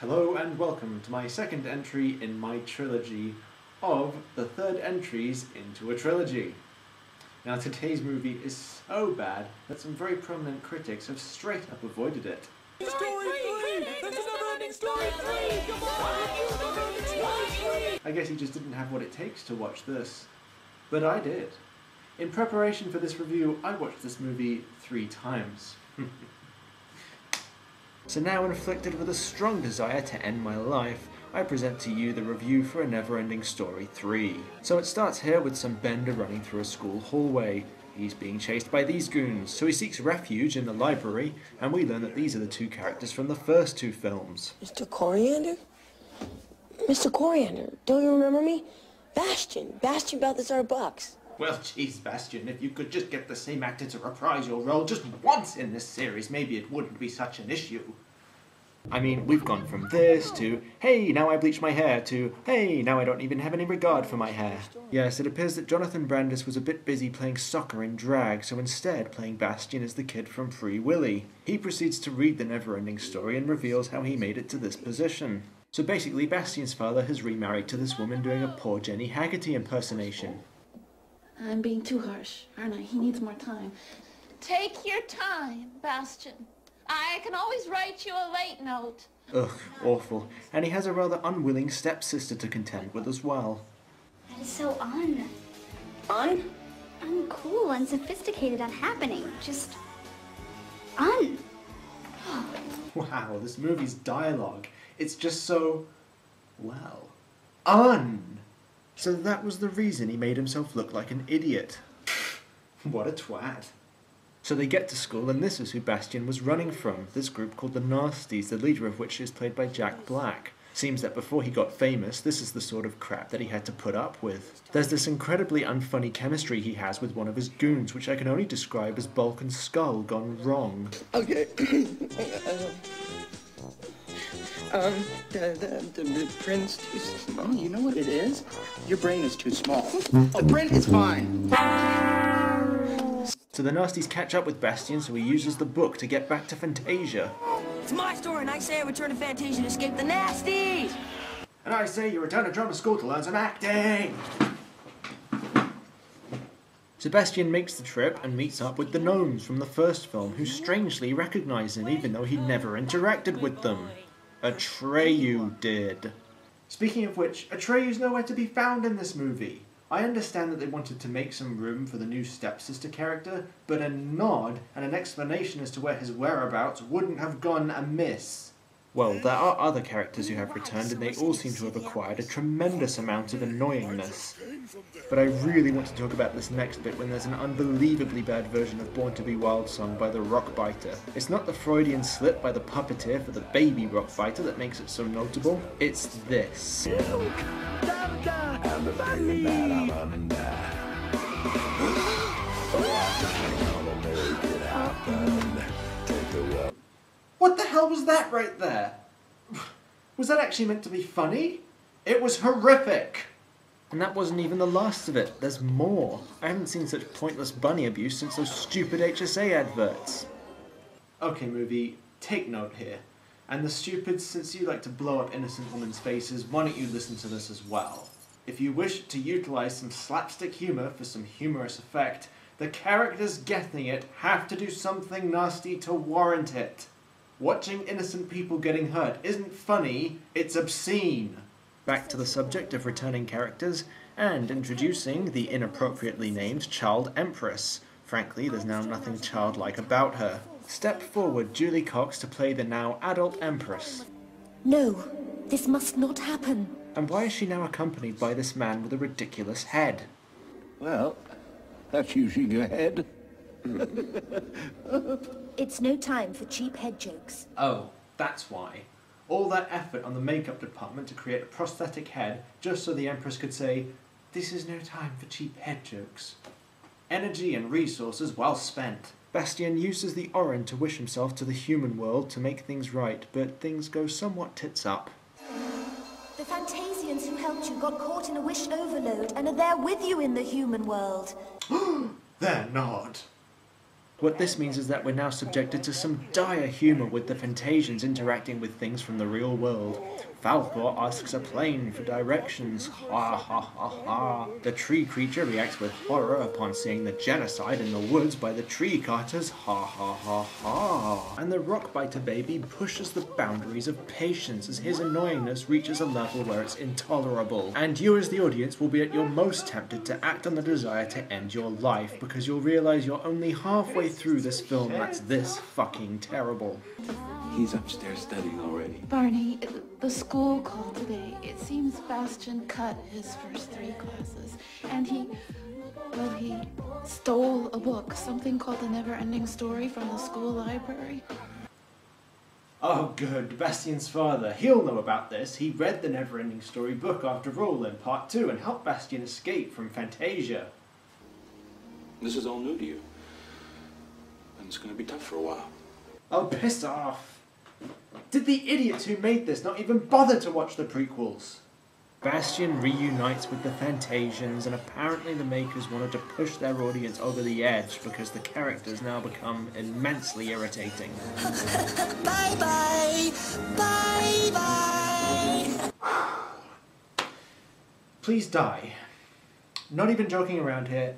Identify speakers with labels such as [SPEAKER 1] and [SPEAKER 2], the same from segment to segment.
[SPEAKER 1] Hello and welcome to my second entry in my trilogy of the third entries into a trilogy. Now today's movie is so bad that some very prominent critics have straight up avoided it.
[SPEAKER 2] Story 3! That's a Neverending Story 3! Come on! Neverending Story 3!
[SPEAKER 1] I guess he just didn't have what it takes to watch this. But I did. In preparation for this review, I watched this movie 3 times. So now, inflicted with a strong desire to end my life, I present to you the review for A Neverending Story 3. So it starts here with some Bender running through a school hallway. He's being chased by these goons, so he seeks refuge in the library, and we learn that these are the two characters from the first 2 films.
[SPEAKER 3] Mr. Coriander? Mr. Coriander, don't you remember me? Bastian Balthazar Bucks.
[SPEAKER 1] Well, geez, Bastian, if you could just get the same actor to reprise your role just once in this series, maybe it wouldn't be such an issue. I mean, we've gone from this to, hey, now I bleach my hair, to, hey, now I don't even have any regard for my hair. Yes, it appears that Jonathan Brandis was a bit busy playing soccer in drag, so instead playing Bastian as the kid from Free Willy. He proceeds to read the Neverending Story and reveals how he made it to this position. So basically, Bastian's father has remarried to this woman doing a poor Jenny Haggerty impersonation.
[SPEAKER 4] I'm being too harsh, aren't I? He needs more time.
[SPEAKER 5] Take your time, Bastian. I can always write you a late note.
[SPEAKER 1] Ugh, awful. And he has a rather unwilling stepsister to contend with as well.
[SPEAKER 6] That is so
[SPEAKER 3] Un?
[SPEAKER 6] uncool, unsophisticated, unhappening. Just
[SPEAKER 1] Wow, this movie's dialogue, it's just so, well, So that was the reason he made himself look like an idiot. What a twat. So they get to school, and this is who Bastian was running from, this group called the Nasties, the leader of which is played by Jack Black. Seems that before he got famous, this is the sort of crap that he had to put up with. There's this incredibly unfunny chemistry he has with one of his goons, which I can only describe as Bulk and Skull gone wrong.
[SPEAKER 3] Okay. The print's too small. You know what it is? Your brain is too small. A print is fine.
[SPEAKER 1] So the Nasties catch up with Bastian, so he uses the book to get back to Fantasia.
[SPEAKER 3] It's my story, and I say I return to Fantasia to escape the Nasties!
[SPEAKER 1] And I say you return to drama school to learn some acting! Sebastian makes the trip and meets up with the gnomes from the first film, who strangely recognise him even though he never interacted with them. Atreyu did. Speaking of which, Atreyu's nowhere to be found in this movie. I understand that they wanted to make some room for the new stepsister character, but a nod and an explanation as to where his whereabouts wouldn't have gone amiss. Well, there are other characters who have returned, and they all seem to have acquired a tremendous amount of annoyingness. But I really want to talk about this next bit when there's an unbelievably bad version of Born to be Wild song by the Rockbiter. It's not the Freudian slip by the puppeteer for the baby Rockbiter that makes it so notable, it's this. What the hell was that right there? Was that actually meant to be funny? It was horrific! And that wasn't even the last of it, there's more. I haven't seen such pointless bunny abuse since those stupid HSA adverts. Okay movie, take note here. And the stupids, since you like to blow up innocent women's faces, why don't you listen to this as well? If you wish to utilise some slapstick humour for some humorous effect, the characters getting it have to do something nasty to warrant it. Watching innocent people getting hurt isn't funny, it's obscene. Back to the subject of returning characters, and introducing the inappropriately named Child Empress. Frankly, there's now nothing childlike about her. Step forward, Julie Cox, to play the now adult Empress.
[SPEAKER 7] No, this must not happen.
[SPEAKER 1] And why is she now accompanied by this man with a ridiculous head?
[SPEAKER 8] Well, that's using your head.
[SPEAKER 7] It's no time for cheap head jokes.
[SPEAKER 1] Oh, that's why. All that effort on the makeup department to create a prosthetic head just so the Empress could say, "This is no time for cheap head jokes." Energy and resources well spent. Bastian uses the Orin to wish himself to the human world to make things right, but things go somewhat tits up.
[SPEAKER 7] The Fantasians who helped you got caught in a wish overload and are there with you in the human world.
[SPEAKER 1] They're not. What this means is that we're now subjected to some dire humour with the Fantasians interacting with things from the real world. Falcor asks a plane for directions. Ha ha ha ha. The tree creature reacts with horror upon seeing the genocide in the woods by the tree carters. Ha ha ha ha. And the rockbiter baby pushes the boundaries of patience as his annoyingness reaches a level where it's intolerable. And you as the audience will be at your most tempted to act on the desire to end your life because you'll realise you're only halfway through this film that's this fucking terrible.
[SPEAKER 8] He's upstairs studying already.
[SPEAKER 4] Barney, the school called today. It seems Bastian cut his first 3 classes. And he stole a book, something called The Neverending Story from the school library.
[SPEAKER 1] Oh good, Bastian's father. He'll know about this. He read the Neverending Story book after all in Part 2 and helped Bastian escape from Fantasia.
[SPEAKER 8] This is all new to you. And it's gonna be tough for a while.
[SPEAKER 1] Oh, piss off. Did the idiots who made this not even bother to watch the prequels? Bastian reunites with the Fantasians, and apparently the makers wanted to push their audience over the edge because the characters now become immensely irritating.
[SPEAKER 2] Bye-bye! Bye-bye!
[SPEAKER 1] Please die. Not even joking around here.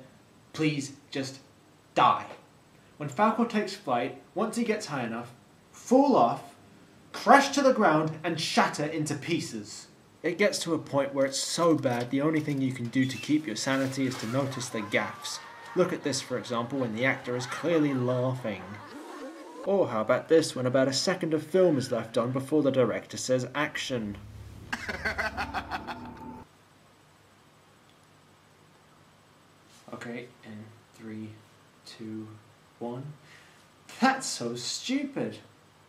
[SPEAKER 1] Please just die. When Falcor takes flight, once he gets high enough, fall off, crash to the ground, and shatter into pieces. It gets to a point where it's so bad the only thing you can do to keep your sanity is to notice the gaffes. Look at this, for example, when the actor is clearly laughing. Or how about this, when about a second of film is left on before the director says action. Okay, in 3, 2, 1. That's so stupid!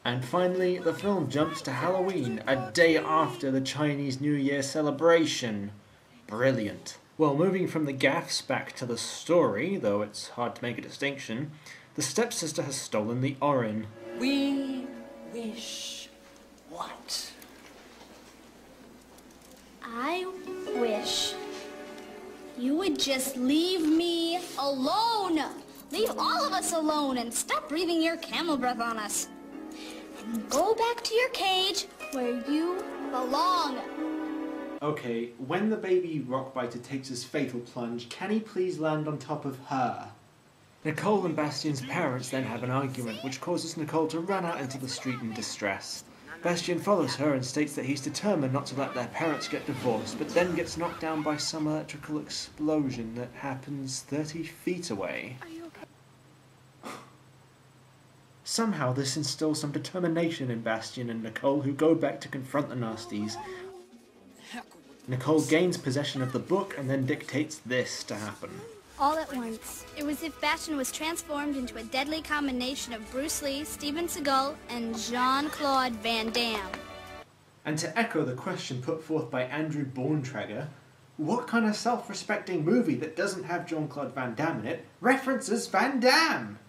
[SPEAKER 1] And finally, the film jumps to Halloween, a day after the Chinese New Year celebration. Brilliant. Well, moving from the gaffes back to the story, though it's hard to make a distinction, the stepsister has stolen the Orin.
[SPEAKER 3] We wish what?
[SPEAKER 6] I wish you would just leave me alone. Leave all of us alone and stop breathing your camel breath on us. And go back to your cage where you belong.
[SPEAKER 1] Okay, when the baby rockbiter takes his fatal plunge, can he please land on top of her? Nicole and Bastian's parents then have an argument, which causes Nicole to run out into the street in distress. Bastian follows her and states that he's determined not to let their parents get divorced, but then gets knocked down by some electrical explosion that happens 30 feet away. Somehow this instills some determination in Bastian and Nicole, who go back to confront the nasties. Nicole gains possession of the book and then dictates this to happen.
[SPEAKER 6] All at once. It was as if Bastian was transformed into a deadly combination of Bruce Lee, Steven Seagal, and Jean-Claude Van Damme.
[SPEAKER 1] And to echo the question put forth by Andrew Borntrager, what kind of self-respecting movie that doesn't have Jean-Claude Van Damme in it references Van Damme?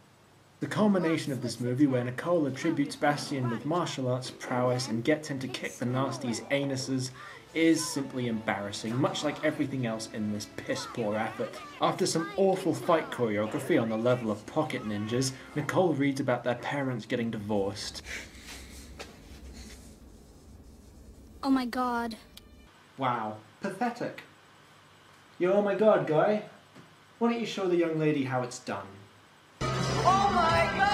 [SPEAKER 1] The culmination of this movie, where Nicole attributes Bastian with martial arts prowess and gets him to kick the nasties' anuses, is simply embarrassing, much like everything else in this piss-poor effort. After some awful fight choreography on the level of Pocket Ninjas, Nicole reads about their parents getting divorced.
[SPEAKER 6] Oh my god.
[SPEAKER 1] Wow, pathetic. Yo, oh my god, guy. Why don't you show the young lady how it's done?
[SPEAKER 2] Oh my God!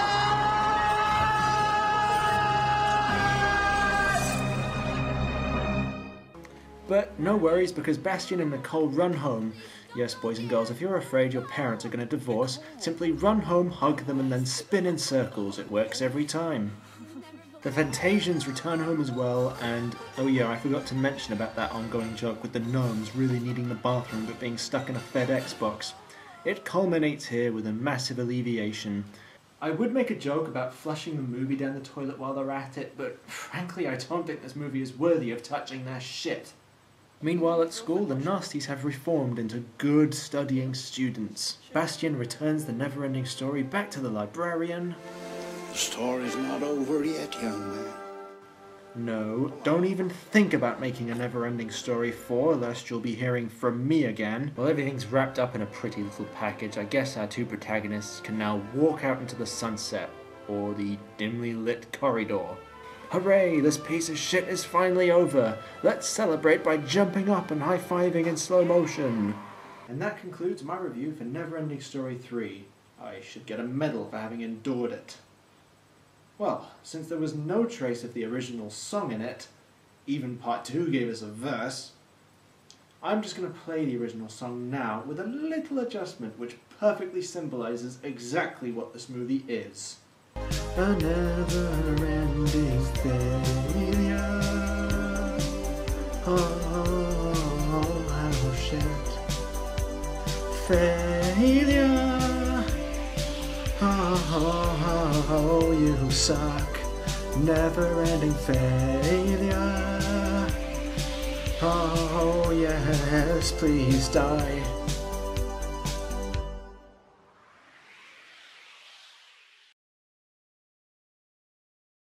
[SPEAKER 1] But no worries, because Bastian and Nicole run home. Yes, boys and girls, if you're afraid your parents are going to divorce, simply run home, hug them, and then spin in circles. It works every time. The Fantasians return home as well, and oh yeah, I forgot to mention about that ongoing joke with the gnomes really needing the bathroom but being stuck in a FedEx box. It culminates here with a massive alleviation. I would make a joke about flushing the movie down the toilet while they're at it, but frankly I don't think this movie is worthy of touching their shit. Meanwhile at school, the nasties have reformed into good studying students. Bastian returns the Neverending Story back to the librarian.
[SPEAKER 8] The story's not over yet, young man.
[SPEAKER 1] No, don't even think about making a Neverending Story 4, lest you'll be hearing from me again. Well, everything's wrapped up in a pretty little package. I guess our two protagonists can now walk out into the sunset, or the dimly lit corridor. Hooray, this piece of shit is finally over. Let's celebrate by jumping up and high-fiving in slow motion. And that concludes my review for Neverending Story 3. I should get a medal for having endured it. Well, since there was no trace of the original song in it, even part 2 gave us a verse, I'm just going to play the original song now with a little adjustment which perfectly symbolises exactly what this movie is. A never-ending failure. Oh, how shit. Failure. Oh, you suck. Never-ending failure. Oh, yes, please die.